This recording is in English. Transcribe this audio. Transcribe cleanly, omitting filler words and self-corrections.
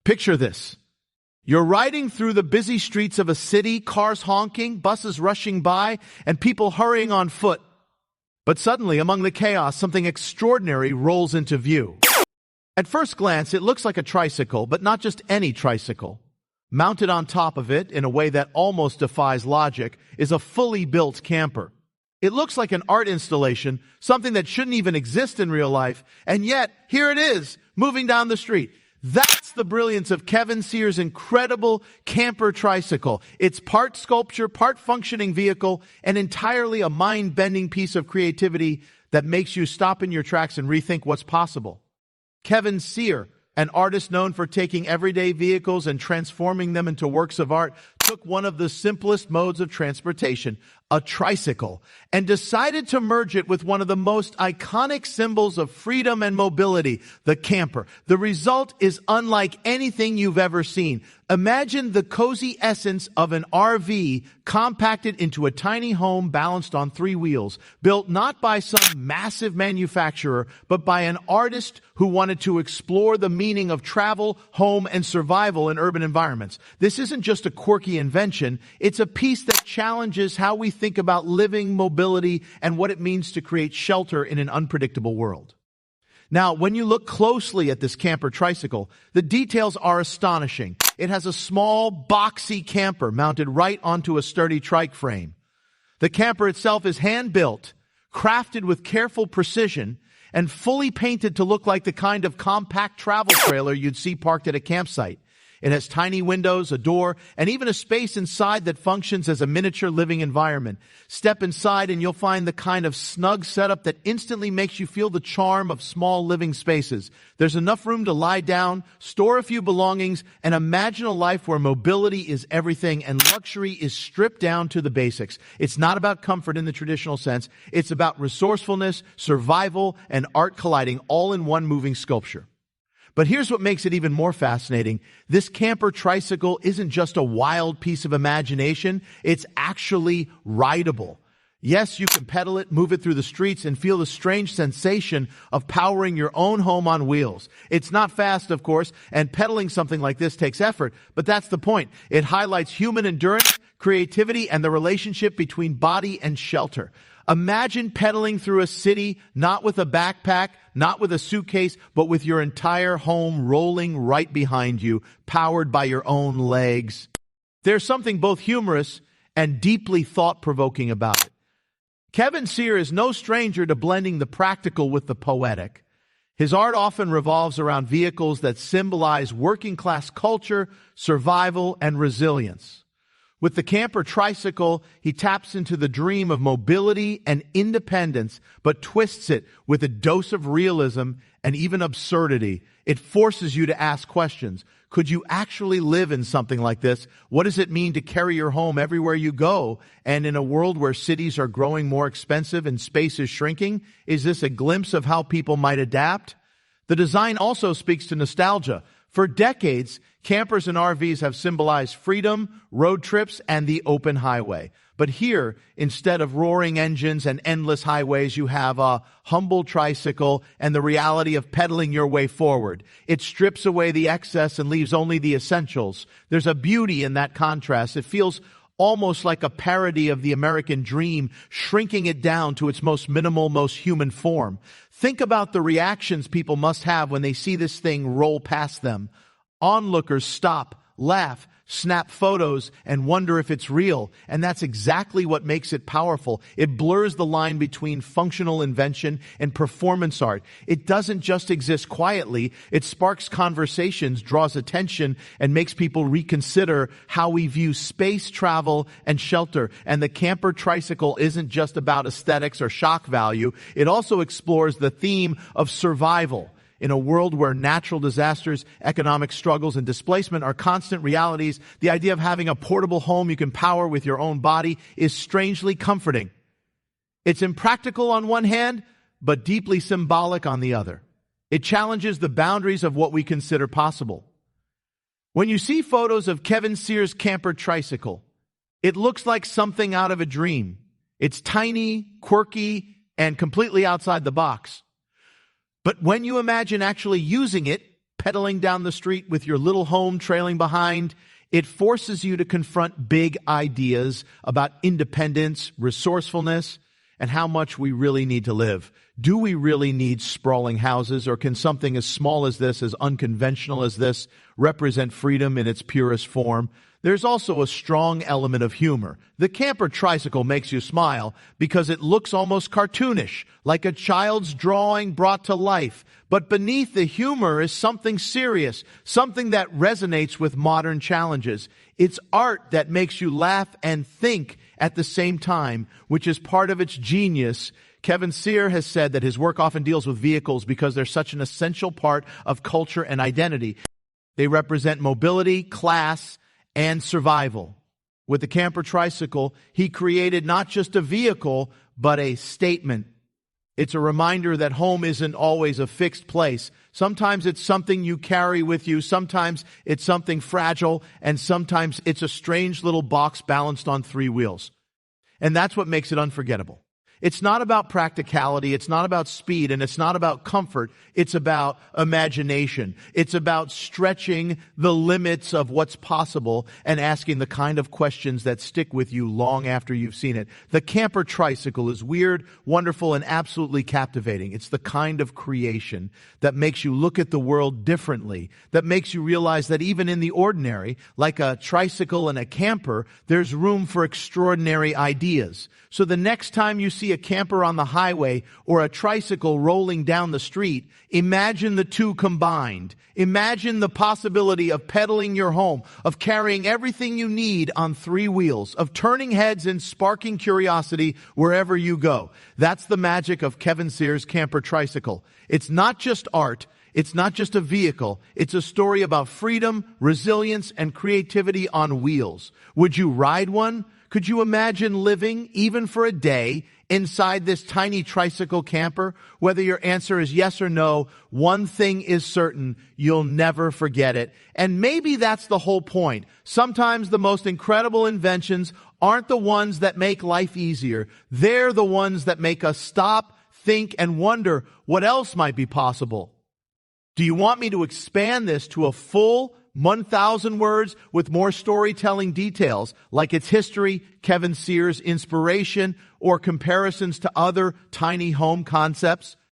Picture this. You're riding through the busy streets of a city, cars honking, buses rushing by, and people hurrying on foot. But suddenly, among the chaos, something extraordinary rolls into view. At first glance, it looks like a tricycle, but not just any tricycle. Mounted on top of it, in a way that almost defies logic, is a fully built camper. It looks like an art installation, something that shouldn't even exist in real life, and yet, here it is, moving down the street. That's the brilliance of Kevin Cyr's incredible camper tricycle. It's part sculpture, part functioning vehicle, and entirely a mind-bending piece of creativity that makes you stop in your tracks and rethink what's possible. Kevin Cyr, an artist known for taking everyday vehicles and transforming them into works of art, took one of the simplest modes of transportation, a tricycle, and decided to merge it with one of the most iconic symbols of freedom and mobility, the camper. The result is unlike anything you've ever seen. Imagine the cozy essence of an RV compacted into a tiny home balanced on 3 wheels, built not by some massive manufacturer, but by an artist who wanted to explore the meaning of travel, home, and survival in urban environments. This isn't just a quirky invention. It's a piece that challenges how we think about living, mobility, and what it means to create shelter in an unpredictable world. Now, when you look closely at this camper tricycle, the details are astonishing. It has a small, boxy camper mounted right onto a sturdy trike frame. The camper itself is hand-built, crafted with careful precision, and fully painted to look like the kind of compact travel trailer you'd see parked at a campsite. It has tiny windows, a door, and even a space inside that functions as a miniature living environment. Step inside and you'll find the kind of snug setup that instantly makes you feel the charm of small living spaces. There's enough room to lie down, store a few belongings, and imagine a life where mobility is everything and luxury is stripped down to the basics. It's not about comfort in the traditional sense. It's about resourcefulness, survival, and art colliding all in one moving sculpture. But here's what makes it even more fascinating. This camper tricycle isn't just a wild piece of imagination. It's actually rideable. Yes, you can pedal it, move it through the streets, and feel the strange sensation of powering your own home on wheels. It's not fast, of course, and pedaling something like this takes effort, but that's the point. It highlights human endurance, creativity, and the relationship between body and shelter. Imagine pedaling through a city, not with a backpack, not with a suitcase, but with your entire home rolling right behind you, powered by your own legs. There's something both humorous and deeply thought-provoking about it. Kevin Cyr is no stranger to blending the practical with the poetic. His art often revolves around vehicles that symbolize working-class culture, survival, and resilience. With the camper tricycle, he taps into the dream of mobility and independence, but twists it with a dose of realism and even absurdity. It forces you to ask questions. Could you actually live in something like this? What does it mean to carry your home everywhere you go? And in a world where cities are growing more expensive and space is shrinking, is this a glimpse of how people might adapt? The design also speaks to nostalgia. For decades, campers and RVs have symbolized freedom, road trips, and the open highway. But here, instead of roaring engines and endless highways, you have a humble tricycle and the reality of pedaling your way forward. It strips away the excess and leaves only the essentials. There's a beauty in that contrast. It feels almost like a parody of the American dream, shrinking it down to its most minimal, most human form. Think about the reactions people must have when they see this thing roll past them. Onlookers stop, laugh, snap photos, and wonder if it's real. And that's exactly what makes it powerful. It blurs the line between functional invention and performance art. It doesn't just exist quietly. It sparks conversations, draws attention, and makes people reconsider how we view space, travel, and shelter. And the camper tricycle isn't just about aesthetics or shock value. It also explores the theme of survival. In a world where natural disasters, economic struggles, and displacement are constant realities, the idea of having a portable home you can power with your own body is strangely comforting. It's impractical on one hand, but deeply symbolic on the other. It challenges the boundaries of what we consider possible. When you see photos of Kevin Cyr's camper tricycle, it looks like something out of a dream. It's tiny, quirky, and completely outside the box. But when you imagine actually using it, pedaling down the street with your little home trailing behind, it forces you to confront big ideas about independence, resourcefulness, and how much we really need to live. Do we really need sprawling houses, or can something as small as this, as unconventional as this, represent freedom in its purest form? There's also a strong element of humor. The camper tricycle makes you smile because it looks almost cartoonish, like a child's drawing brought to life. But beneath the humor is something serious, something that resonates with modern challenges. It's art that makes you laugh and think at the same time, which is part of its genius. Kevin Cyr has said that his work often deals with vehicles because they're such an essential part of culture and identity. They represent mobility, class, and survival. With the camper tricycle, he created not just a vehicle, but a statement. It's a reminder that home isn't always a fixed place. Sometimes it's something you carry with you. Sometimes it's something fragile. And sometimes it's a strange little box balanced on three wheels. And that's what makes it unforgettable. It's not about practicality, it's not about speed, and it's not about comfort. It's about imagination. It's about stretching the limits of what's possible and asking the kind of questions that stick with you long after you've seen it. The camper tricycle is weird, wonderful, and absolutely captivating. It's the kind of creation that makes you look at the world differently, that makes you realize that even in the ordinary, like a tricycle and a camper, there's room for extraordinary ideas. So the next time you see a camper on the highway or a tricycle rolling down the street, imagine the two combined. Imagine the possibility of pedaling your home, of carrying everything you need on three wheels, of turning heads and sparking curiosity wherever you go. That's the magic of Kevin Cyr's camper tricycle. It's not just art. It's not just a vehicle. It's a story about freedom, resilience, and creativity on wheels. Would you ride one? Could you imagine living, even for a day, inside this tiny tricycle camper? Whether your answer is yes or no, one thing is certain: you'll never forget it. And maybe that's the whole point. Sometimes the most incredible inventions aren't the ones that make life easier. They're the ones that make us stop, think, and wonder what else might be possible. Do you want me to expand this to a full 1,000 words with more storytelling details, like its history, Kevin Cyr's inspiration, or comparisons to other tiny home concepts?